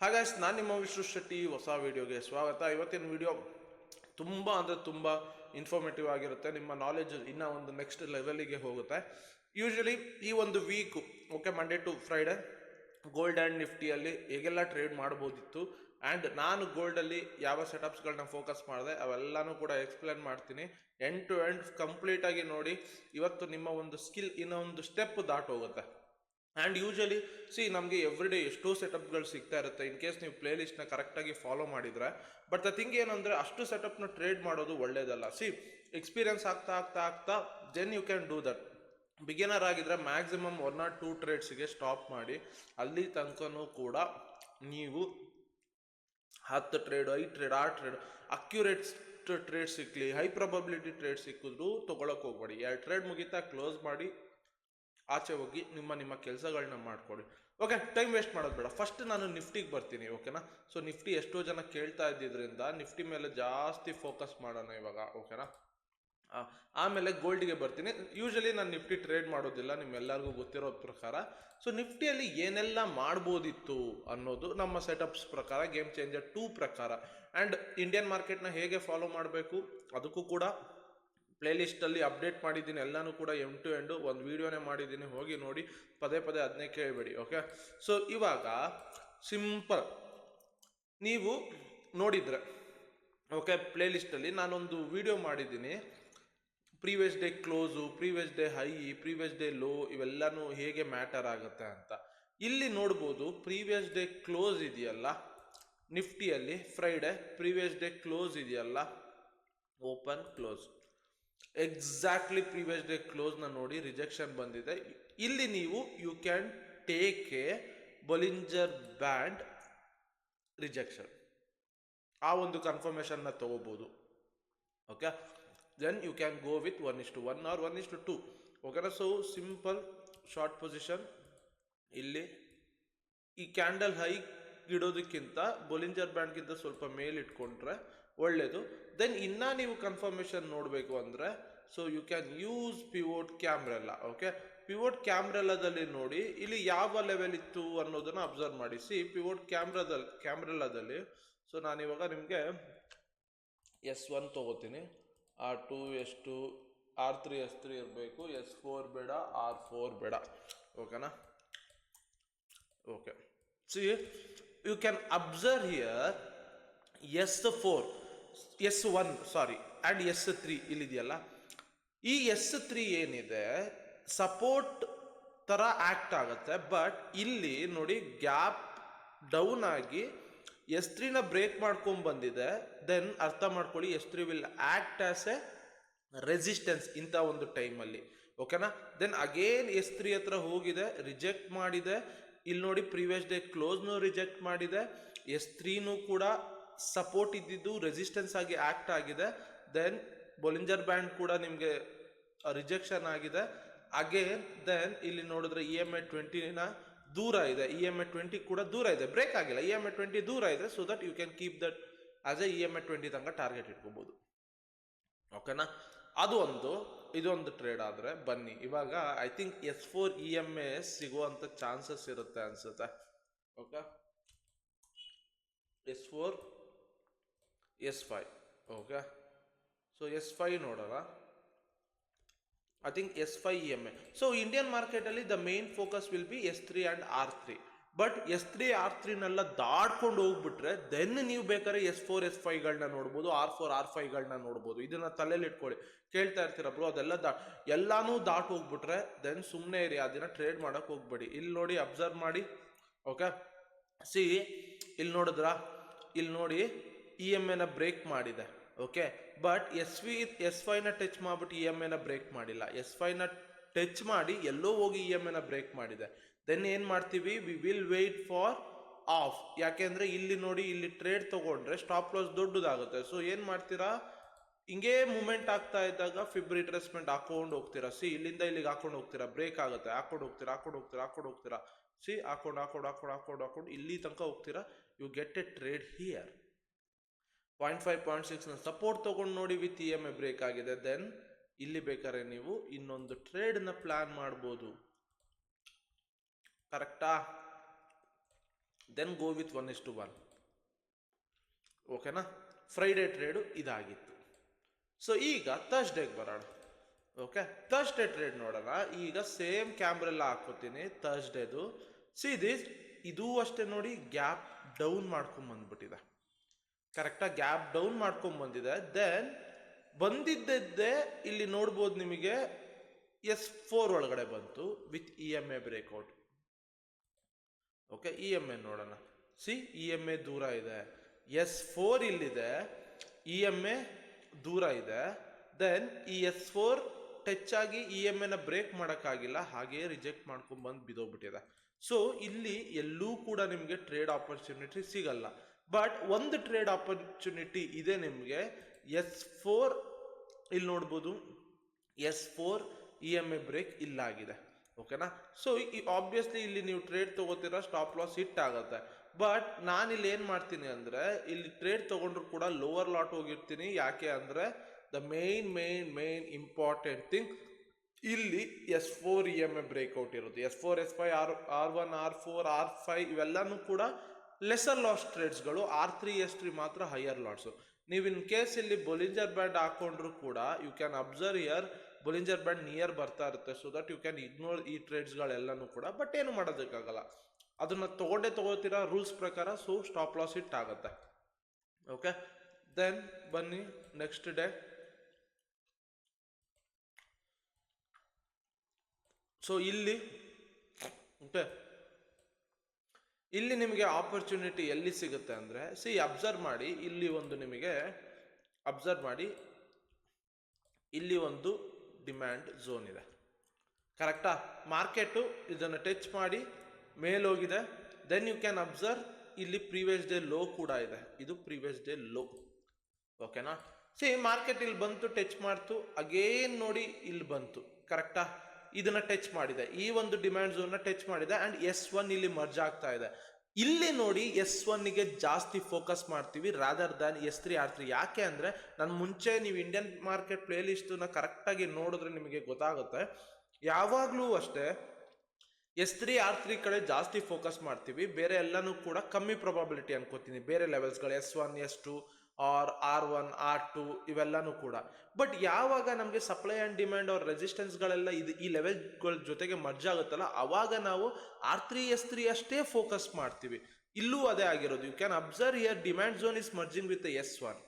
ಹಾಗಾಯ್ಸ್ ನಾನು ನಿಮ್ಮ ವಿಷ್ಣು ಶೆಟ್ಟಿ ಹೊಸ ವಿಡಿಯೋಗೆ ಸ್ವಾಗತ. ಇವತ್ತಿನ ವಿಡಿಯೋ ತುಂಬ ಇನ್ಫಾರ್ಮೇಟಿವ್ ಆಗಿರುತ್ತೆ. ನಿಮ್ಮ ನಾಲೆಜ್ ಇನ್ನೂ ಒಂದು ನೆಕ್ಸ್ಟ್ ಲೆವೆಲಿಗೆ ಹೋಗುತ್ತೆ. ಯೂಶಲಿ ಈ ಒಂದು week okay, Monday to Friday gold and ನಿಫ್ಟಿಯಲ್ಲಿ ಹೇಗೆಲ್ಲ ಟ್ರೇಡ್ ಮಾಡ್ಬೋದಿತ್ತು ಆ್ಯಂಡ್ ನಾನು ಗೋಲ್ಡಲ್ಲಿ ಯಾವ ಸೆಟಪ್ಸ್ಗಳನ್ನ ಫೋಕಸ್ ಮಾಡಿದೆ ಅವೆಲ್ಲನೂ ಕೂಡ ಎಕ್ಸ್ಪ್ಲೇನ್ ಮಾಡ್ತೀನಿ. ಎಂಡ್ ಟು ಎಂಡ್ ಕಂಪ್ಲೀಟಾಗಿ ನೋಡಿ. ಇವತ್ತು ನಿಮ್ಮ ಒಂದು ಸ್ಕಿಲ್ ಇನ್ನೊಂದು ಸ್ಟೆಪ್ ದಾಟೋಗುತ್ತೆ. ಆ್ಯಂಡ್ ಯೂಶಲಿ ನಮಗೆ ಎವ್ರಿ ಡೇ ಎಷ್ಟೋ ಸೆಟಪ್ಗಳು ಸಿಗ್ತಾ ಇರುತ್ತೆ ಇನ್ ಕೇಸ್ ನೀವು ಪ್ಲೇ ಲಿಸ್ಟ್ನ ಕರೆಕ್ಟಾಗಿ ಫಾಲೋ ಮಾಡಿದರೆ. ಬಟ್ ದ ಥಿಂಗ್ ಏನಂದರೆ ಅಷ್ಟು ಸೆಟಪ್ನ ಟ್ರೇಡ್ ಮಾಡೋದು ಒಳ್ಳೇದಲ್ಲ. ಎಕ್ಸ್ಪೀರಿಯನ್ಸ್ ಆಗ್ತಾ then you can do that. Beginner ಆಗಿದ್ರೆ ಮ್ಯಾಕ್ಸಿಮಮ್ 1 or 2 ಟ್ರೇಡ್ಸಿಗೆ ಸ್ಟಾಪ್ ಮಾಡಿ. ಅಲ್ಲಿ ತನಕನೂ ಕೂಡ ನೀವು 10 trade 5 trade 6 trade accurate trade ಸಿಕ್ಕಲಿ, ಹೈ ಪ್ರೊಬಬಿಲಿಟಿ ಟ್ರೇಡ್ ಸಿಕ್ಕಿದ್ರು ತೊಗೊಳಕ್ಕೆ ಹೋಗ್ಬೇಡಿ. 2 ಟ್ರೇಡ್ ಮುಗಿತಾ ಕ್ಲೋಸ್ ಮಾಡಿ ಆಚೆ ಹೋಗಿ ನಿಮ್ಮ ಕೆಲಸಗಳನ್ನ ಮಾಡ್ಕೊಡಿ. ಓಕೆ, ಟೈಮ್ ವೇಸ್ಟ್ ಮಾಡೋದು ಬೇಡ. ಫಸ್ಟ್ ನಾನು ನಿಫ್ಟಿಗೆ ಬರ್ತೀನಿ, ಓಕೆನಾ. ಸೊ ನಿಫ್ಟಿ ಎಷ್ಟೋ ಜನ ಕೇಳ್ತಾ ಇದ್ದಿದ್ರಿಂದ ನಿಫ್ಟಿ ಮೇಲೆ ಜಾಸ್ತಿ ಫೋಕಸ್ ಮಾಡೋಣ ಇವಾಗ, ಓಕೆನಾ. ಆಮೇಲೆ ಗೋಲ್ಡ್ಗೆ ಬರ್ತೀನಿ. ಯೂಶಲಿ ನಾನು ನಿಫ್ಟಿ ಟ್ರೇಡ್ ಮಾಡೋದಿಲ್ಲ, ನಿಮ್ಮೆಲ್ಲರಿಗೂ ಗೊತ್ತಿರೋ ಪ್ರಕಾರ. ಸೊ ನಿಫ್ಟಿಯಲ್ಲಿ ಏನೆಲ್ಲ ಮಾಡ್ಬೋದಿತ್ತು ಅನ್ನೋದು ನಮ್ಮ ಸೆಟಪ್ಸ್ ಪ್ರಕಾರ, ಗೇಮ್ ಚೇಂಜರ್ 2 ಪ್ರಕಾರ, ಆ್ಯಂಡ್ ಇಂಡಿಯನ್ ಮಾರ್ಕೆಟ್ನ ಹೇಗೆ ಫಾಲೋ ಮಾಡಬೇಕು ಅದಕ್ಕೂ ಕೂಡ ಪ್ಲೇ ಲಿಸ್ಟಲ್ಲಿ ಅಪ್ಡೇಟ್ ಮಾಡಿದ್ದೀನಿ. ಎಲ್ಲನೂ ಕೂಡ ಎಂಡ್ ಟು ಎಂಡು ಒಂದು ವೀಡಿಯೋನೇ ಮಾಡಿದ್ದೀನಿ, ಹೋಗಿ ನೋಡಿ. ಪದೇ ಅದನ್ನೇ ಕೇಳಬೇಡಿ, ಓಕೆ. ಸೊ ಇವಾಗ ಸಿಂಪಲ್ ನೀವು ನೋಡಿದರೆ ಓಕೆ, ಪ್ಲೇ ಲಿಸ್ಟಲ್ಲಿ ನಾನೊಂದು ವಿಡಿಯೋ ಮಾಡಿದ್ದೀನಿ. Previous day close, previous day high, previous day low ಇವೆಲ್ಲನೂ ಹೇಗೆ ಮ್ಯಾಟರ್ ಆಗುತ್ತೆ ಅಂತ. ಇಲ್ಲಿ ನೋಡ್ಬೋದು ಪ್ರೀವಿಯಸ್ ಡೇ ಕ್ಲೋಸ್ ಇದೆಯಲ್ಲ ನಿಫ್ಟಿಯಲ್ಲಿ, ಫ್ರೈಡೆ ಪ್ರೀವಿಯಸ್ ಡೇ ಕ್ಲೋಸ್ ಇದೆಯಲ್ಲ, open close exactly previous day ಕ್ಲೋಸ್ನ ನೋಡಿ ರಿಜೆಕ್ಷನ್ ಬಂದಿದೆ. ಇಲ್ಲಿ ನೀವು you can take a Bollinger band rejection, ಆ ಒಂದು ಕನ್ಫರ್ಮೇಷನ್ನ ತಗೋಬೋದು, okay. Then you can go with 1:1 or 1:2, ಓಕೆನಾ. ಸೊ ಸಿಂಪಲ್ ಶಾರ್ಟ್ ಪೊಸಿಷನ್ ಇಲ್ಲಿ ಈ ಕ್ಯಾಂಡಲ್ ಹೈ ಇಡೋದಕ್ಕಿಂತ ಬೊಲಿಂಜರ್ ಬ್ಯಾಂಡ್ಗಿಂತ ಸ್ವಲ್ಪ ಮೇಲಿಟ್ಕೊಂಡ್ರೆ ಒಳ್ಳೆಯದು. ದೆನ್ ಇನ್ನೂ ನೀವು ಕನ್ಫರ್ಮೇಷನ್ ನೋಡಬೇಕು ಅಂದರೆ so you can use pivot camarilla, okay. Pivot ಕ್ಯಾಮ್ರೆಲ್ಲದಲ್ಲಿ ನೋಡಿ ಇಲ್ಲಿ ಯಾವ ಲೆವೆಲ್ ಇತ್ತು ಅನ್ನೋದನ್ನು ಅಬ್ಸರ್ವ್ ಮಾಡಿ. ಪಿವೋಟ್ ಕ್ಯಾಮ್ರೆಲ್ಲದಲ್ಲಿ ಸೊ ನಾನಿವಾಗ ನಿಮಗೆ S1 ತೊಗೋತೀನಿ, R2 S2 R3 S3 ಇರಬೇಕು, S4 ಬೇಡ, R4 ಬೇಡ, ಓಕೆನಾ. Okay, you can observe here S1 and S3 ಇಲ್ಲಿದೆಯಲ್ಲ. ಈ S3 ಏನಿದೆ ಸಪೋರ್ಟ್ ಥರ ಆ್ಯಕ್ಟ್ ಆಗುತ್ತೆ. ಬಟ್ ಇಲ್ಲಿ ನೋಡಿ ಗ್ಯಾಪ್ ಡೌನ್ ಆಗಿ S3ನ ಬ್ರೇಕ್ ಮಾಡ್ಕೊಂಡು ಬಂದಿದೆ. ದೆನ್ ಅರ್ಥ ಮಾಡ್ಕೊಳ್ಳಿ S3 will act as A resistance ಇಂಥ ಒಂದು ಟೈಮಲ್ಲಿ, ಓಕೆನಾ. ದೆನ್ ಅಗೇನ್ S3 ಹತ್ರ ಹೋಗಿದೆ, ರಿಜೆಕ್ಟ್ ಮಾಡಿದೆ. ಇಲ್ಲಿ ನೋಡಿ ಪ್ರೀವಿಯಸ್ ಡೇ ಕ್ಲೋಸ್ನು ರಿಜೆಕ್ಟ್ ಮಾಡಿದೆ. S3ನೂ ಕೂಡ ಸಪೋರ್ಟ್ ಇದ್ದಿದ್ದು ರೆಸಿಸ್ಟೆನ್ಸ್ ಆಗಿ ಆ್ಯಕ್ಟ್ ಆಗಿದೆ. ದೆನ್ ಬೊಲಿಂಜರ್ ಬ್ಯಾಂಡ್ ಕೂಡ ನಿಮಗೆ ರಿಜೆಕ್ಷನ್ ಆಗಿದೆ ಅಗೇನ್. ದೆನ್ ಇಲ್ಲಿ ನೋಡಿದ್ರೆ EMA 20ನ ದೂರ ಇದೆ, EMA 20 ಕೂಡ ದೂರ ಇದೆ, ಬ್ರೇಕ್ ಆಗಿಲ್ಲ, EMA 20 ದೂರ ಇದೆ. So that you can keep that as a EMA 20 ತನಕ ಟಾರ್ಗೆಟ್ ಇಟ್ಕೋಬಹುದು, ಓಕೆನಾ. ಇದೊಂದು ಟ್ರೇಡ್ ಆದರೆ ಬನ್ನಿ ಇವಾಗ ಐ ಥಿಂಕ್ S4 EMA ಸಿಗುವಂಥ ಚಾನ್ಸಸ್ ಇರುತ್ತೆ ಅನ್ಸುತ್ತೆ, okay. S4 S5, okay. So S5 ನೋಡೋಣ. I think S5 EMA. So Indian ಮಾರ್ಕೆಟಲ್ಲಿ the main focus will be S3 and R3. But S3 R3ನೆಲ್ಲ ದಾಡ್ಕೊಂಡು ಹೋಗ್ಬಿಟ್ರೆ ದೆನ್ ನೀವು ಬೇಕಾದ್ರೆ S4 S5ಗಳನ್ನ ನೋಡ್ಬೋದು, R4 R5ಗಳನ್ನ ನೋಡ್ಬೋದು. ಇದನ್ನ ತಲೆಯಲ್ಲಿ ಇಟ್ಕೊಳ್ಳಿ. ಕೇಳ್ತಾ ಇರ್ತೀರ ಬ್ರೋ ಅದೆಲ್ಲ ಎಲ್ಲಾನು ದಾಟ್ ಹೋಗ್ಬಿಟ್ರೆ ದೆನ್ ಸುಮ್ಮನೆ ಇರಿ, ಅದನ್ನ ಟ್ರೇಡ್ ಮಾಡಕ್ಕೆ ಹೋಗ್ಬೇಡಿ. ಇಲ್ಲಿ ನೋಡಿ ಅಬ್ಸರ್ವ್ ಮಾಡಿ, ಓಕೆ. ಇಲ್ಲಿ ನೋಡಿದ್ರಾ, ಇಲ್ಲಿ ನೋಡಿ EMAನ ಬ್ರೇಕ್ ಮಾಡಿದೆ, ಓಕೆ. ಬಟ್ S5ನ ಟಚ್ ಮಾಡಿಬಿಟ್ಟು EMAನ ಬ್ರೇಕ್ ಮಾಡಿಲ್ಲ. S5ನ ಟಚ್ ಮಾಡಿ ಎಲ್ಲೋ ಹೋಗಿ EMAನ ಬ್ರೇಕ್ ಮಾಡಿದೆ. ದೆನ್ ಏನು ಮಾಡ್ತೀವಿ, we will wait for of. ಯಾಕೆಂದರೆ ಇಲ್ಲಿ ನೋಡಿ, ಇಲ್ಲಿ ಟ್ರೇಡ್ ತೊಗೊಂಡ್ರೆ ಸ್ಟಾಪ್ ಲಾಸ್ ದೊಡ್ಡದಾಗುತ್ತೆ. ಸೊ ಏನು ಮಾಡ್ತೀರಾ, ಹಿಂಗೇ ಮೂಮೆಂಟ್ ಆಗ್ತಾ ಇದ್ದಾಗ ಫಿಬ್ ರಿಟ್ರೇಸ್ಮೆಂಟ್ ಹಾಕೊಂಡು ಹೋಗ್ತೀರಾ. ಇಲ್ಲಿಂದ ಇಲ್ಲಿಗೆ ಹಾಕೊಂಡು ಹೋಗ್ತೀರಾ, ಬ್ರೇಕ್ ಆಗುತ್ತೆ, ಹಾಕೊಂಡು ಹೋಗ್ತೀರಾ ಹಾಕೊಂಡು ಇಲ್ಲಿ ತನಕ ಹೋಗ್ತೀರಾ. You get a trade here. 0.5 0.6ನ ಸಪೋರ್ಟ್ ತೊಗೊಂಡು ನೋಡಿ ವಿತ್ EMA ಬ್ರೇಕ್ ಆಗಿದೆ. ದೆನ್ ಇಲ್ಲಿ ಬೇಕಾದ್ರೆ ನೀವು ಇನ್ನೊಂದು ಟ್ರೇಡ್ನ ಪ್ಲಾನ್ ಮಾಡ್ಬೋದು, ಕರೆಕ್ಟಾ. Then go with 1:1. ಓಕೆನಾ? ಫ್ರೈಡೇ ಟ್ರೇಡು ಇದಾಗಿತ್ತು. ಸೊ ಈಗ ಥರ್ಸ್ಡೇಗೆ ಬರೋಣ. ಓಕೆ, ಥರ್ಸ್ಡೇ ಟ್ರೇಡ್ ನೋಡೋಣ. ಈಗ ಸೇಮ್ ಕ್ಯಾಮ್ರೆಲ್ಲ ಹಾಕೋತೀನಿ ಥರ್ಸ್ಡೇದು. ಸಿ ದಿಸ್, ಇದೂ ಅಷ್ಟೇ ನೋಡಿ, ಗ್ಯಾಪ್ ಡೌನ್ ಮಾಡ್ಕೊಂಡ್ ಬಂದ್ಬಿಟ್ಟಿದೆ. ಕರೆಕ್ಟಾಗಿ ಗ್ಯಾಪ್ ಡೌನ್ ಮಾಡ್ಕೊಂಡ್ ಬಂದಿದೆ. ದೆನ್ ಬಂದಿದ್ದೇ ಇಲ್ಲಿ ನೋಡ್ಬೋದು ನಿಮಗೆ S4 ಒಳಗಡೆ ಬಂತು with EMA breakout. Okay, EMA ನೋಡೋಣ. ಸಿ, EMA ದೂರ ಇದೆ, S4 ಇಲ್ಲಿದೆ, EMA ದೂರ ಇದೆ. ದೆನ್ ಈ S4 ಟಚ್ ಆಗಿ EMA ಬ್ರೇಕ್ ಮಾಡೋಕ್ಕಾಗಿಲ್ಲ, ಹಾಗೆ ರಿಜೆಕ್ಟ್ ಮಾಡ್ಕೊಂಡ್ ಬಂದು ಬಿದೋಗ್ಬಿಟ್ಟಿದೆ. ಸೊ ಇಲ್ಲಿ ಎಲ್ಲೂ ಕೂಡ ನಿಮಗೆ ಟ್ರೇಡ್ ಆಪರ್ಚುನಿಟಿ ಸಿಗಲ್ಲ. ಬಟ್ ಒಂದು ಟ್ರೇಡ್ ಆಪರ್ಚುನಿಟಿ ಇದೆ ನಿಮಗೆ. S4 ಇಲ್ಲಿ ನೋಡ್ಬೋದು, S4 EMA ಬ್ರೇಕ್ ಇಲ್ಲಾಗಿದೆ. ಓಕೆನಾ? ಸೊ ಆಬ್ವಿಯಸ್ಲಿ ಇಲ್ಲಿ ನೀವು ಟ್ರೇಡ್ ತಗೋತೀರಾ, ಸ್ಟಾಪ್ ಲಾಸ್ ಹಿಟ್ ಆಗುತ್ತೆ. ಬಟ್ ನಾನಿಲ್ಲಿ ಏನು ಮಾಡ್ತೀನಿ ಅಂದರೆ, ಇಲ್ಲಿ ಟ್ರೇಡ್ ತಗೊಂಡ್ರು ಕೂಡ ಲೋವರ್ ಲಾಟ್ ಹೋಗಿರ್ತೀನಿ. ಯಾಕೆ ಅಂದರೆ ದ ಮೇನ್ ಇಂಪಾರ್ಟೆಂಟ್ ಥಿಂಗ್, ಇಲ್ಲಿ S4 EMA ಬ್ರೇಕ್ಔಟ್ ಇರುತ್ತೆ. S4 S5 R1 R4 R5 ಇವೆಲ್ಲನೂ ಕೂಡ ಲೆಸರ್ ಲಾಸ್ ಟ್ರೇಡ್ಸ್ಗಳು. R3 S3 ಮಾತ್ರ ಹೈಯರ್ ಲಾಟ್ಸು. ನೀವು ಇನ್ ಕೇಸ್ ಇಲ್ಲಿ ಬೊಲಿಂಜರ್ ಬ್ಯಾಂಡ್ ಹಾಕೊಂಡ್ರು ಕೂಡ you can observe here Bollinger band near ಬರ್ತಾ ಇರುತ್ತೆ. So that you can ignore ಈ ಟ್ರೇಡ್ಸ್ಗಳೆಲ್ಲನೂ ಕೂಡ. ಬಟ್ ಏನು ಮಾಡೋದಕ್ಕಾಗಲ್ಲ, ಅದನ್ನ ತಗೋತೀರಾ ರೂಲ್ಸ್ ಪ್ರಕಾರ. ಸೊ ಸ್ಟಾಪ್ ಲಾಸ್ ಹಿಟ್ ಆಗುತ್ತೆ. ಓಕೆ, ದೆನ್ ಬನ್ನಿ ನೆಕ್ಸ್ಟ್ ಡೇ. ಸೊ ಇಲ್ಲಿ ಓಕೆ, ಇಲ್ಲಿ ನಿಮಗೆ ಆಪರ್ಚುನಿಟಿ ಎಲ್ಲಿ ಸಿಗುತ್ತೆ ಅಂದರೆ, ಸಿ ಅಬ್ಸರ್ವ್ ಮಾಡಿ, ಇಲ್ಲಿ ಒಂದು ನಿಮಗೆ ಅಬ್ಸರ್ವ್ ಮಾಡಿ, ಇಲ್ಲಿ ಒಂದು ಡಿಮ್ಯಾಂಡ್ ಝೋನ್ ಇದೆ. ಕರೆಕ್ಟಾ? ಮಾರ್ಕೆಟು ಇದನ್ನು ಟಚ್ ಮಾಡಿ ಮೇಲೋಗಿದೆ. ದೆನ್ ಯು ಕ್ಯಾನ್ ಅಬ್ಸರ್ವ್ ಇಲ್ಲಿ ಪ್ರೀವಿಯಸ್ ಡೇ ಲೋ ಕೂಡ ಇದೆ. ಇದು ಪ್ರೀವಿಯಸ್ ಡೇ ಲೋ. ಓಕೆನಾ? ಸಿ ಮಾರ್ಕೆಟ್ ಇಲ್ಲಿ ಬಂತು, ಟಚ್ ಮಾಡ್ತು, ಅಗೇನ್ ನೋಡಿ ಇಲ್ಲಿ ಬಂತು. ಕರೆಕ್ಟಾ? ಇದನ್ನ ಟಚ್ ಮಾಡಿದೆ, ಈ ಒಂದು ಡಿಮ್ಯಾಂಡ್ ಝೋನ್ನ ಟಚ್ ಮಾಡಿದೆ. ಅಂಡ್ S1 ಇಲ್ಲಿ ಮರ್ಜ್ ಆಗ್ತಾ ಇದೆ. ಇಲ್ಲಿ ನೋಡಿ S1ಗೆ ಜಾಸ್ತಿ ಫೋಕಸ್ ಮಾಡ್ತೀವಿ ರಾದರ್ ದ್ಯಾನ್ S3 R3. ಯಾಕೆ ಅಂದರೆ ನಾನು ಮುಂಚೆ ನೀವು ಇಂಡಿಯನ್ ಮಾರ್ಕೆಟ್ ಪ್ಲೇ ಲಿಸ್ಟನ್ನ ಕರೆಕ್ಟಾಗಿ ನೋಡಿದ್ರೆ ನಿಮಗೆ ಗೊತ್ತಾಗುತ್ತೆ. ಯಾವಾಗಲೂ ಅಷ್ಟೇ S3 R3 ಕಡೆ ಜಾಸ್ತಿ ಫೋಕಸ್ ಮಾಡ್ತೀವಿ. ಬೇರೆ ಎಲ್ಲನೂ ಕೂಡ ಕಮ್ಮಿ ಪ್ರೊಬಾಬಿಲಿಟಿ ಅನ್ಕೋತೀನಿ, ಬೇರೆ ಲೆವೆಲ್ಸ್ಗಳು S1 S2 R R1 R2 ಇವೆಲ್ಲನೂ ಕೂಡ. ಬಟ್ ಯಾವಾಗ ನಮಗೆ ಸಪ್ಲೈ ಆ್ಯಂಡ್ ಡಿಮ್ಯಾಂಡ್ ಅವ್ರ ರೆಸಿಸ್ಟೆನ್ಸ್ಗಳೆಲ್ಲ ಈ ಲೆವೆಲ್ಗಳ ಜೊತೆಗೆ ಮರ್ಜ್ ಆಗುತ್ತಲ್ಲ, ಅವಾಗ ನಾವು R3 S3 ಅಷ್ಟೇ ಫೋಕಸ್ ಮಾಡ್ತೀವಿ. ಇಲ್ಲೂ ಅದೇ ಆಗಿರೋದು. You can observe here demand zone is merging with S1.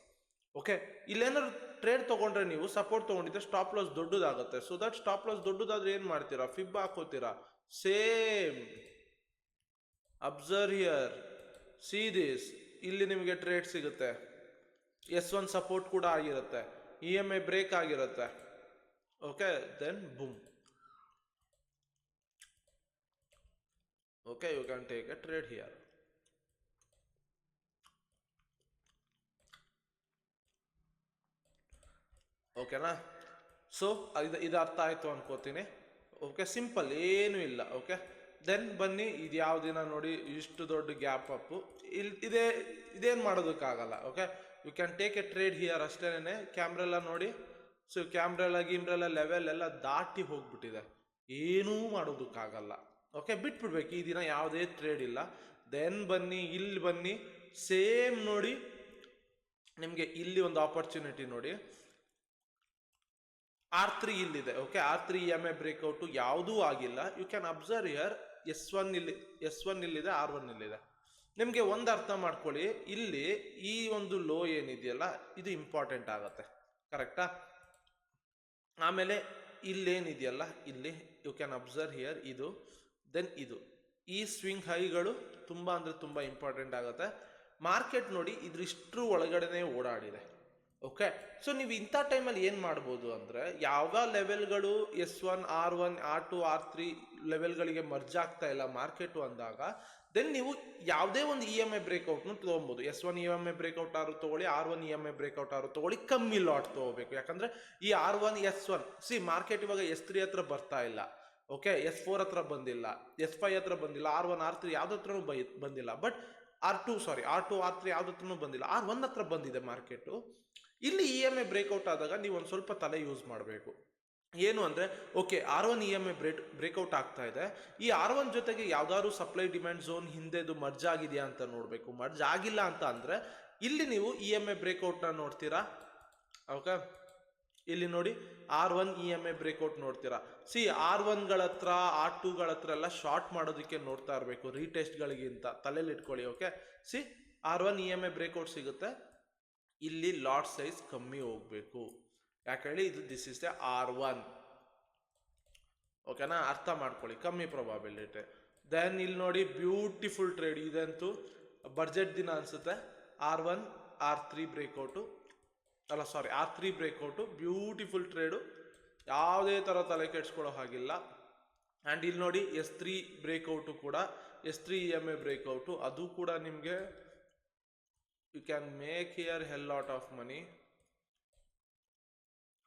Okay, ಇಲ್ಲೇನಾದ್ರು ಟ್ರೇಡ್ ತಗೊಂಡ್ರೆ ನೀವು ಸಪೋರ್ಟ್ ತಗೊಂಡಿದ್ರೆ ಸ್ಟಾಪ್ ಲಾಸ್ ದೊಡ್ಡದಾಗುತ್ತೆ. ಸೊ ದಟ್ ಸ್ಟಾಪ್ ಲಾಸ್ ದೊಡ್ಡದಾದ್ರೆ ಏನು ಮಾಡ್ತೀರಾ? ಫಿಬ್ ಹಾಕೋತೀರಾ. Same observe here, see this, ಇಲ್ಲಿ ನಿಮಗೆ ಟ್ರೇಡ್ ಸಿಗುತ್ತೆ. S1 ಸಪೋರ್ಟ್ ಕೂಡ ಆಗಿರುತ್ತೆ, EMA ಬ್ರೇಕ್ ಆಗಿರುತ್ತೆ. Okay, then boom. Okay, you can take a trade here. ಓಕೆನಾ? ಸೊ ಇದು ಅರ್ಥ ಆಯ್ತು ಅನ್ಕೋತೀನಿ. ಓಕೆ, ಸಿಂಪಲ್, ಏನೂ ಇಲ್ಲ. ಓಕೆ, ದೆನ್ ಬನ್ನಿ, ಇದು ಯಾವ ದಿನ ನೋಡಿ ಇಷ್ಟು ದೊಡ್ಡ ಗ್ಯಾಪ್ ಅಪ್. ಇದೇನು ಮಾಡೋದಕ್ಕಾಗಲ್ಲ. Okay, you can take a trade here ಅಷ್ಟೇನೆ. ಕ್ಯಾಮ್ರೆಲ್ಲ ನೋಡಿ. ಸೊ ಕ್ಯಾಮ್ರೆಲ್ಲ ಲೆವೆಲ್ ಎಲ್ಲ ದಾಟಿ ಹೋಗ್ಬಿಟ್ಟಿದೆ, ಏನೂ ಮಾಡೋದಕ್ಕಾಗಲ್ಲ. ಓಕೆ, ಬಿಟ್ಬಿಡ್ಬೇಕು, ಈ ದಿನ ಯಾವುದೇ ಟ್ರೇಡ್ ಇಲ್ಲ. ದೆನ್ ಬನ್ನಿ, ಇಲ್ಲಿ ಬನ್ನಿ, ಸೇಮ್ ನೋಡಿ, ನಿಮಗೆ ಇಲ್ಲಿ ಒಂದು ಆಪರ್ಚುನಿಟಿ ನೋಡಿ. R3 ಇಲ್ಲಿದೆ. ಓಕೆ, R3 EMA ಬ್ರೇಕ್ಔಟು ಯಾವುದೂ ಆಗಿಲ್ಲ. You can observe here S1 ಇಲ್ಲಿದೆ, R1 ಇಲ್ಲಿದೆ. ನಿಮಗೆ ಒಂದು ಅರ್ಥ ಮಾಡ್ಕೊಳ್ಳಿ, ಇಲ್ಲಿ ಈ ಒಂದು ಲೋ ಏನಿದೆಯಲ್ಲ ಇದು ಇಂಪಾರ್ಟೆಂಟ್ ಆಗುತ್ತೆ. ಕರೆಕ್ಟಾ? ಆಮೇಲೆ ಇಲ್ಲೇನಿದೆಯಲ್ಲ ಇಲ್ಲಿ ಯು ಕ್ಯಾನ್ ಅಬ್ಸರ್ವ್ ಹಿಯರ್ ಇದು, ದೆನ್ ಇದು, ಈ ಸ್ವಿಂಗ್ ಹೈಗಳು ತುಂಬ ಅಂದರೆ ತುಂಬ ಇಂಪಾರ್ಟೆಂಟ್ ಆಗುತ್ತೆ. ಮಾರ್ಕೆಟ್ ನೋಡಿ ಇದ್ರಿಷ್ಟ್ರ ಒಳಗಡೆನೆ ಓಡಾಡಿದೆ. ಓಕೆ, ಸೊ ನೀವು ಇಂಥ ಟೈಮಲ್ಲಿ ಏನು ಮಾಡ್ಬೋದು ಅಂದರೆ, ಯಾವ ಲೆವೆಲ್ಗಳು S1 R1 R2 R3 ಲೆವೆಲ್ಗಳಿಗೆ merge ಆಗ್ತಾ ಇಲ್ಲ ಮಾರ್ಕೆಟು ಅಂದಾಗ, ದೆನ್ ನೀವು ಯಾವುದೇ ಒಂದು EMA ಬ್ರೇಕ್ಔಟ್ನು ತೊಗೊಬೋದು. S1 EMA ಬ್ರೇಕ್ಔಟ್ ಆರು ತೊಗೊಳ್ಳಿ, R1 EMA ಬ್ರೇಕ್ಔಟ್ ಆರು ತೊಗೊಳ್ಳಿ, ಕಮ್ಮಿ ಲಾಟ್ ತೊಗೋಬೇಕು. ಯಾಕಂದರೆ ಈ R1 S1 ಸಿ ಮಾರ್ಕೆಟ್ ಇವಾಗ S3 ಹತ್ರ ಬರ್ತಾ ಇಲ್ಲ. ಓಕೆ, S4 ಹತ್ರ ಬಂದಿಲ್ಲ, S5 ಹತ್ರ ಬಂದಿಲ್ಲ, R1 R3 ಯಾವ್ದು ಹತ್ರನೂ ಬಂದಿಲ್ಲ. ಬಟ್ R2 R3 ಯಾವ್ದು ಹತ್ರನೂ ಬಂದಿಲ್ಲ, R1 ಹತ್ರ ಬಂದಿದೆ ಮಾರ್ಕೆಟು. ಇಲ್ಲಿ EMA ಬ್ರೇಕ್ಔಟ್ ಆದಾಗ ನೀವು ಒಂದು ಸ್ವಲ್ಪ ತಲೆ ಯೂಸ್ ಮಾಡಬೇಕು. ಏನು ಅಂದರೆ ಓಕೆ R1 EMA ಬ್ರೇಕ್ಔಟ್ ಆಗ್ತಾ ಇದೆ. ಈ R1 ಜೊತೆಗೆ ಯಾವ್ದಾದ್ರು ಸಪ್ಲೈ ಡಿಮ್ಯಾಂಡ್ ಝೋನ್ ಹಿಂದೆದು ಮರ್ಜ್ ಆಗಿದೆಯಾ ಅಂತ ನೋಡಬೇಕು. ಮರ್ಜ್ ಆಗಿಲ್ಲ ಅಂತ ಅಂದರೆ ಇಲ್ಲಿ ನೀವು EMA ಬ್ರೇಕ್ಔಟ್ನ ನೋಡ್ತೀರಾ. ಓಕೆ, ಇಲ್ಲಿ ನೋಡಿ R1 EMA ಬ್ರೇಕ್ಔಟ್ ನೋಡ್ತೀರಾ. ಸಿ R1ಗಳ ಹತ್ರ R2ಗಳ ಹತ್ರ ಎಲ್ಲ ಶಾರ್ಟ್ ಮಾಡೋದಕ್ಕೆ ನೋಡ್ತಾ ಇರಬೇಕು ರೀಟೆಸ್ಟ್ಗಳಿಗಿಂತ, ತಲೆಯಲ್ಲಿ ಇಟ್ಕೊಳ್ಳಿ. Okay, C R1 EMA breakout ಸಿಗುತ್ತೆ, ಇಲ್ಲಿ ಲಾಟ್ ಸೈಜ್ ಕಮ್ಮಿ ಹೋಗ್ಬೇಕು. ಯಾಕಂದ್ರೆ ಇದು ದಿಸ್ ಇಸ್ ದ R1. ಓಕೆನಾ, ಅರ್ಥ ಮಾಡ್ಕೊಳ್ಳಿ, ಕಮ್ಮಿ ಪ್ರೊಬಾಬಿಲಿಟಿ. ದೆನ್ ಇಲ್ಲಿ ನೋಡಿ ಬ್ಯೂಟಿಫುಲ್ ಟ್ರೇಡ್, ಇದಂತೂ ಬಡ್ಜೆಟ್ ದಿನ ಅನ್ಸುತ್ತೆ. R1 R3 ಬ್ರೇಕ್ಔಟು, ಅಲ್ಲ ಸಾರಿ R3 ಬ್ರೇಕ್ಔಟು, ಬ್ಯೂಟಿಫುಲ್ ಟ್ರೇಡು, ಯಾವುದೇ ಥರ ತಲೆ ಕೆಡ್ಸ್ಕೊಳ್ಳೋ ಹಾಗಿಲ್ಲ. ಆ್ಯಂಡ್ ಇಲ್ಲಿ ನೋಡಿ S3 ಬ್ರೇಕ್ಔಟು ಕೂಡ, S3 EMA ಬ್ರೇಕ್ಔಟು, ಅದು ಕೂಡ ನಿಮಗೆ you can make here hell lot of money.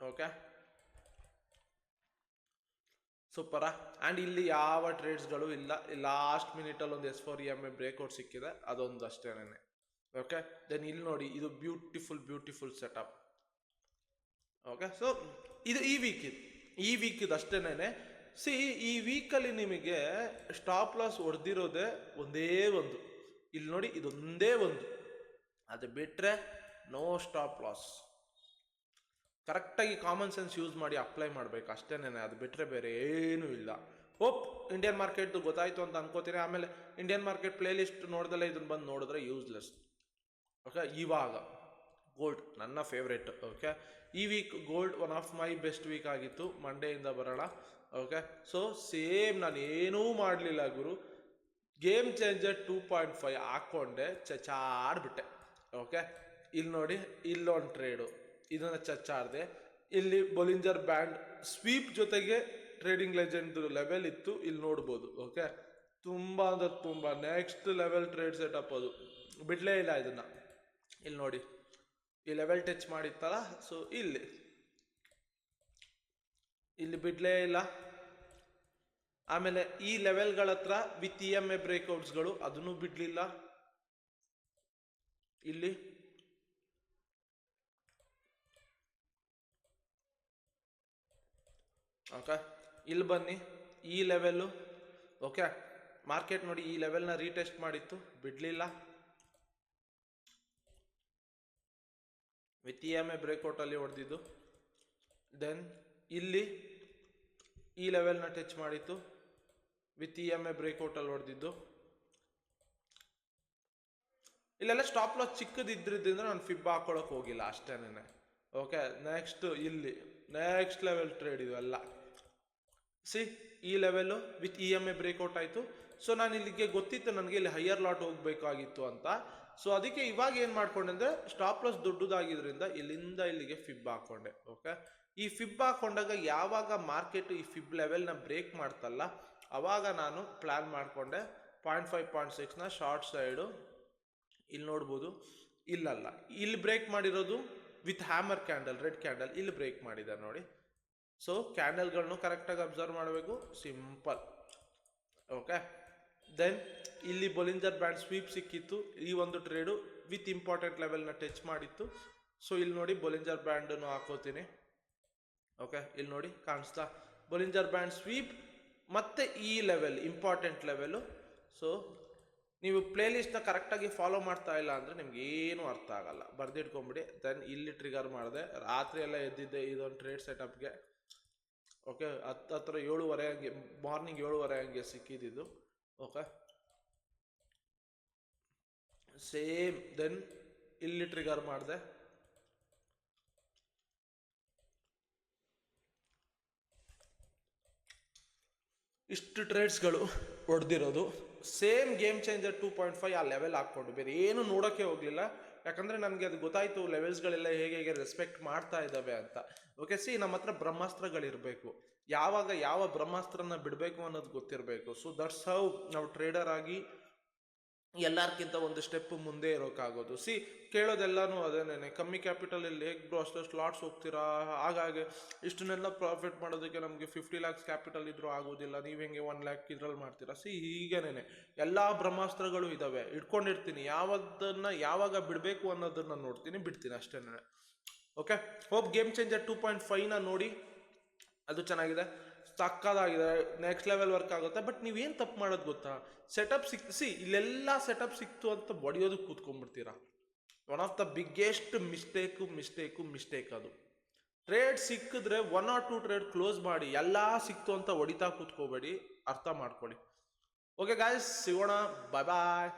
Okay, ಸೂಪರಾ. ಆ್ಯಂಡ್ ಇಲ್ಲಿ ಯಾವ ಟ್ರೇಡ್ಸ್ಗಳು ಇಲ್ಲ. ಲಾಸ್ಟ್ ಮಿನಿಟಲ್ಲಿ ಒಂದು S4 EMA ಬ್ರೇಕ್ಔಟ್ ಸಿಕ್ಕಿದೆ, ಅದೊಂದು ಅಷ್ಟೇನೆ. ಓಕೆ, ದೆನ್ ಇಲ್ಲಿ ನೋಡಿ ಇದು ಬ್ಯೂಟಿಫುಲ್ ಸೆಟಪ್. ಓಕೆ, ಸೊ ಇದು ಈ ವೀಕಿದು ಅಷ್ಟೇನೆ. ಸಿ ಈ ವೀಕಲ್ಲಿ ನಿಮಗೆ ಸ್ಟಾಪ್ ಲಾಸ್ ಹೊಡೆದಿರೋದೇ ಒಂದೇ ಒಂದು, ಇಲ್ಲಿ ನೋಡಿ ಇದೊಂದೇ ಒಂದು, ಅದು ಬಿಟ್ಟರೆ ನೋ ಸ್ಟಾಪ್ ಲಾಸ್. ಕರೆಕ್ಟಾಗಿ ಕಾಮನ್ ಸೆನ್ಸ್ ಯೂಸ್ ಮಾಡಿ ಅಪ್ಲೈ ಮಾಡಬೇಕು ಅಷ್ಟೇನೆ, ಅದು ಬಿಟ್ಟರೆ ಬೇರೆ ಏನೂ ಇಲ್ಲ. ಹೋಪ್ ಇಂಡಿಯನ್ ಮಾರ್ಕೆಟ್ದು ಗೊತ್ತಾಯಿತು ಅಂತ ಅನ್ಕೋತೀನಿ. ಆಮೇಲೆ ಇಂಡಿಯನ್ ಮಾರ್ಕೆಟ್ ಪ್ಲೇ ಲಿಸ್ಟ್ ನೋಡ್ದಲ್ಲೇ ಇದನ್ನು ಬಂದು ನೋಡಿದ್ರೆ ಯೂಸ್ಲೆಸ್. ಓಕೆ, ಇವಾಗ ಗೋಲ್ಡ್ ನನ್ನ ಫೇವ್ರೇಟ್. ಓಕೆ, ಈ week gold one of my best week ಆಗಿತ್ತು. ಮಂಡೆಯಿಂದ ಬರೋಣ. ಓಕೆ, ಸೊ ಸೇಮ್ ನಾನು ಏನೂ ಮಾಡಲಿಲ್ಲ ಗುರು, ಗೇಮ್ ಚೇಂಜರ್ 2.5 ಹಾಕ್ಕೊಂಡೆ, ಚಚಾಡ್ಬಿಟ್ಟೆ. ಓಕೆ, ಇಲ್ಲಿ ನೋಡಿ ಇಲ್ಲೊಂದು ಟ್ರೇಡು, ಇದನ್ನು ಚಚ್ಚಾಡಿದೆ. ಇಲ್ಲಿ ಬೊಲಿಂಜರ್ ಬ್ಯಾಂಡ್ ಸ್ವೀಪ್ ಜೊತೆಗೆ ಟ್ರೇಡಿಂಗ್ ಲೆಜೆಂಡ್ ಲೆವೆಲ್ ಇತ್ತು, ಇಲ್ಲಿ ನೋಡ್ಬೋದು. ಓಕೆ, ತುಂಬ ಅಂದರೆ ತುಂಬ ನೆಕ್ಸ್ಟ್ ಲೆವೆಲ್ ಟ್ರೇಡ್ ಸೆಟಪ್, ಅದು ಬಿಡಲೇ ಇಲ್ಲ ಇದನ್ನು. ಇಲ್ಲಿ ನೋಡಿ ಈ ಲೆವೆಲ್ ಟಚ್ ಮಾಡಿತ್ತಲ್ಲ, ಸೊ ಇಲ್ಲಿ ಬಿಡಲೇ ಇಲ್ಲ. ಆಮೇಲೆ ಈ ಲೆವೆಲ್ಗಳ ಹತ್ರ ವಿತ್ EMA ಬ್ರೇಕ್ಔಟ್ಸ್ಗಳು ಅದನ್ನು ಬಿಡಲಿಲ್ಲ. ಇಲ್ಲಿ ಓಕೆ, ಇಲ್ಲಿ ಬನ್ನಿ ಈ ಲೆವೆಲ್ಲು. ಓಕೆ, ಮಾರ್ಕೆಟ್ ನೋಡಿ ಈ ಲೆವೆಲ್ನ ರೀಟೆಸ್ಟ್ ಮಾಡಿತ್ತು, ಬಿಡಲಿಲ್ಲ. ವಿತ್ EMA ಬ್ರೇಕ್ಔಟಲ್ಲಿ ಹೊಡೆದಿದ್ದು. ದೆನ್ ಇಲ್ಲಿ ಈ ಲೆವೆಲ್ನ ಟಚ್ ಮಾಡಿತ್ತು, ವಿತ್ EMA ಬ್ರೇಕ್ಔಟಲ್ಲಿ ಹೊಡೆದಿದ್ದು. ಇಲ್ಲೆಲ್ಲ ಸ್ಟಾಪ್ ಲಾಸ್ ಚಿಕ್ಕದಿದ್ರಿಂದ ನಾನು ಫಿಬ್ ಹಾಕೊಳ್ಳೋಕೆ ಹೋಗಿಲ್ಲ ಅಷ್ಟೇನೆ. ಓಕೆ, ನೆಕ್ಸ್ಟ್ ಇಲ್ಲಿ ನೆಕ್ಸ್ಟ್ ಲೆವೆಲ್ ಟ್ರೇಡ್ ಇವೆಲ್ಲ. ಸಿ ಈ ಲೆವೆಲ್ಲು ವಿತ್ EMA ಬ್ರೇಕ್ಔಟ್ ಆಯಿತು. ಸೊ ನಾನು ಇಲ್ಲಿಗೆ ಗೊತ್ತಿತ್ತು ನನಗೆ ಇಲ್ಲಿ ಹೈಯರ್ ಲಾಟ್ ಹೋಗಬೇಕಾಗಿತ್ತು ಅಂತ. ಸೊ ಅದಕ್ಕೆ ಇವಾಗ ಏನು ಮಾಡ್ಕೊಂಡೆ ಅಂದರೆ ಸ್ಟಾಪ್ ಲಾಸ್ ದೊಡ್ಡದಾಗಿದ್ದರಿಂದ ಇಲ್ಲಿಂದ ಇಲ್ಲಿಗೆ ಫಿಬ್ ಹಾಕ್ಕೊಂಡೆ. ಓಕೆ, ಈ ಫಿಬ್ ಹಾಕ್ಕೊಂಡಾಗ ಯಾವಾಗ ಮಾರ್ಕೆಟ್ ಈ ಫಿಬ್ ಲೆವೆಲ್ನ ಬ್ರೇಕ್ ಮಾಡ್ತಲ್ಲ, ಅವಾಗ ನಾನು ಪ್ಲ್ಯಾನ್ ಮಾಡಿಕೊಂಡೆ 0.5 0.6ನ ಶಾರ್ಟ್ ಸೈಡು. ಇಲ್ಲಿ ನೋಡ್ಬೋದು, ಇಲ್ಲಲ್ಲ, ಇಲ್ಲಿ ಬ್ರೇಕ್ ಮಾಡಿರೋದು with hammer candle, red candle ಇಲ್ಲಿ ಬ್ರೇಕ್ ಮಾಡಿದೆ ನೋಡಿ. ಸೊ ಕ್ಯಾಂಡಲ್ಗಳನ್ನು ಕರೆಕ್ಟಾಗಿ ಅಬ್ಸರ್ವ್ ಮಾಡಬೇಕು, ಸಿಂಪಲ್. ಓಕೆ, ದೆನ್ ಇಲ್ಲಿ ಬೊಲಿಂಜರ್ ಬ್ಯಾಂಡ್ ಸ್ವೀಪ್ ಸಿಕ್ಕಿತ್ತು. ಈ ಒಂದು ಟ್ರೇಡು ವಿತ್ ಇಂಪಾರ್ಟೆಂಟ್ ಲೆವೆಲ್ನ ಟಚ್ ಮಾಡಿತ್ತು. ಸೊ ಇಲ್ಲಿ ನೋಡಿ ಬೊಲಿಂಜರ್ ಬ್ಯಾಂಡನ್ನು ಹಾಕೋತೀನಿ. ಓಕೆ, ಇಲ್ಲಿ ನೋಡಿ ಕಾಣಿಸ್ತಾ ಬೊಲಿಂಜರ್ ಬ್ಯಾಂಡ್ ಸ್ವೀಪ್ ಮತ್ತು ಈ ಲೆವೆಲ್ ಇಂಪಾರ್ಟೆಂಟ್ ಲೆವೆಲು. ಸೊ ನೀವು ಪ್ಲೇ ಲಿಸ್ಟ್ನ ಕರೆಕ್ಟಾಗಿ ಫಾಲೋ ಮಾಡ್ತಾ ಇಲ್ಲ ಅಂದರೆ ನಿಮ್ಗೆ ಏನೂ ಅರ್ಥ ಆಗಲ್ಲ, ಬರ್ದಿಟ್ಕೊಂಬಿಡಿ. ದೆನ್ ಇಲ್ಲಿ ಟ್ರಿಗರ್ ಮಾಡಿದೆ, ರಾತ್ರಿ ಎಲ್ಲ ಎದ್ದಿದ್ದೆ ಇದೊಂದು ಟ್ರೇಡ್ ಸೆಟಪ್ಗೆ. ಓಕೆ, ಹತ್ರ 7:30 ಹಂಗೆ, ಮಾರ್ನಿಂಗ್ 7:30 ಹಂಗೆ ಸಿಕ್ಕಿದ್ದು. Okay, same. ದೆನ್ ಇಲ್ಲಿ ಟ್ರಿಗರ್ ಮಾಡಿದೆ. ಇಷ್ಟು ಟ್ರೇಡ್ಸ್ಗಳು ಹೊಡೆದಿರೋದು. ಸೇಮ್ ಗೇಮ್ ಚೇಂಜರ್ 2.5 ಆ ಲೆವೆಲ್ ಹಾಕ್ಕೊಂಡು ಬೇರೆ ಏನು ನೋಡೋಕ್ಕೆ ಹೋಗಲಿಲ್ಲ. ಯಾಕಂದರೆ ನನಗೆ ಅದು ಗೊತ್ತಾಯಿತು ಲೆವೆಲ್ಸ್ಗಳೆಲ್ಲ ಹೇಗೆ ರೆಸ್ಪೆಕ್ಟ್ ಮಾಡ್ತಾ ಇದ್ದಾವೆ ಅಂತ. ಓಕೆ, ಸಿ ನಮ್ಮ ಹತ್ರ ಬ್ರಹ್ಮಾಸ್ತ್ರಗಳಿರಬೇಕು, ಯಾವಾಗ ಯಾವ ಬ್ರಹ್ಮಾಸ್ತ್ರನ ಬಿಡಬೇಕು ಅನ್ನೋದು ಗೊತ್ತಿರಬೇಕು. ಸೊ ದಟ್ಸ್ ಹೌ ನಾವು ಟ್ರೇಡರ್ ಆಗಿ ಎಲ್ಲರಿಗಿಂತ ಒಂದು ಸ್ಟೆಪ್ ಮುಂದೆ ಇರೋಕ್ಕಾಗೋದು. ಸಿ ಕೇಳೋದೆಲ್ಲನೂ ಅದೇನೇನೆ, ಕಮ್ಮಿ ಕ್ಯಾಪಿಟಲಲ್ಲಿ ಹೇಗೆ ಬ್ರೋ ಅಷ್ಟು ಸ್ಲಾಟ್ಸ್ ಹೋಗ್ತೀರಾ, ಹಾಗಾಗಿ ಇಷ್ಟನ್ನೆಲ್ಲ ಪ್ರಾಫಿಟ್ ಮಾಡೋದಕ್ಕೆ ನಮಗೆ 50 lakhs ಕ್ಯಾಪಿಟಲ್ ಇದ್ರೂ ಆಗೋದಿಲ್ಲ, ನೀವು ಹೆಂಗೆ 1 lakh ಇದ್ರಲ್ಲಿ ಮಾಡ್ತೀರಾ. ಸಿ ಹೀಗೇನೆ ಎಲ್ಲ ಬ್ರಹ್ಮಾಸ್ತ್ರಗಳು ಇದ್ದಾವೆ, ಇಟ್ಕೊಂಡಿರ್ತೀನಿ, ಯಾವಾಗ ಬಿಡಬೇಕು ಅನ್ನೋದನ್ನ ನೋಡ್ತೀನಿ, ಬಿಡ್ತೀನಿ ಅಷ್ಟೇ. ಓಕೆ, ಹೋಪ್ ಗೇಮ್ ಚೇಂಜರ್ 2.5ನ ನೋಡಿ ಅದು ಚೆನ್ನಾಗಿದೆ, ಸಕ್ಕದಾಗಿದೆ, ನೆಕ್ಸ್ಟ್ ಲೆವೆಲ್ ವರ್ಕ್ ಆಗುತ್ತೆ. ಬಟ್ ನೀವೇನು ತಪ್ಪು ಮಾಡೋದು ಗೊತ್ತಾ, ಸೆಟಪ್ ಸಿಕ್ಸಿ ಇಲ್ಲೆಲ್ಲ ಸೆಟಪ್ ಸಿಕ್ತು ಅಂತ ಬಡಿಯೋದಕ್ಕೆ ಕೂತ್ಕೊಂಡ್ಬಿಡ್ತೀರಾ. One of the biggest mistake ಅದು. ಟ್ರೇಡ್ ಸಿಕ್ಕಿದ್ರೆ 1 or 2 ಟ್ರೇಡ್ ಕ್ಲೋಸ್ ಮಾಡಿ, ಎಲ್ಲ ಸಿಕ್ತು ಅಂತ ಹೊಡಿತಾ ಕೂತ್ಕೋಬೇಡಿ, ಅರ್ಥ ಮಾಡ್ಕೊಳ್ಳಿ. ಓಕೆ ಗಾಯ್ಸ್, ಸಿಗೋಣ, ಬಾಯ್ ಬಾಯ್.